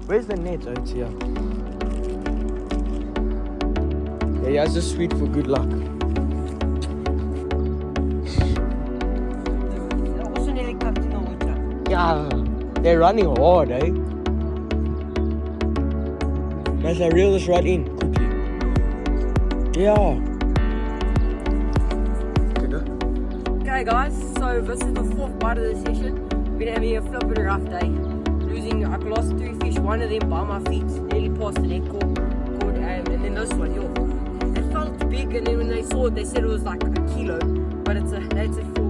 Where's the net? Oh, it's here. Yeah, he has a sweet for good luck. Yeah, they're running hard, eh? Guys, I reel this right in quickly. Yeah. Okay guys, so this is the fourth part of the session. We've been having a flippin' rough day. I've lost 3 fish, one of them by my feet, nearly past the net caught, and then this one, yo. It felt big, and then when they saw it, they said it was like a kilo, but it's a 4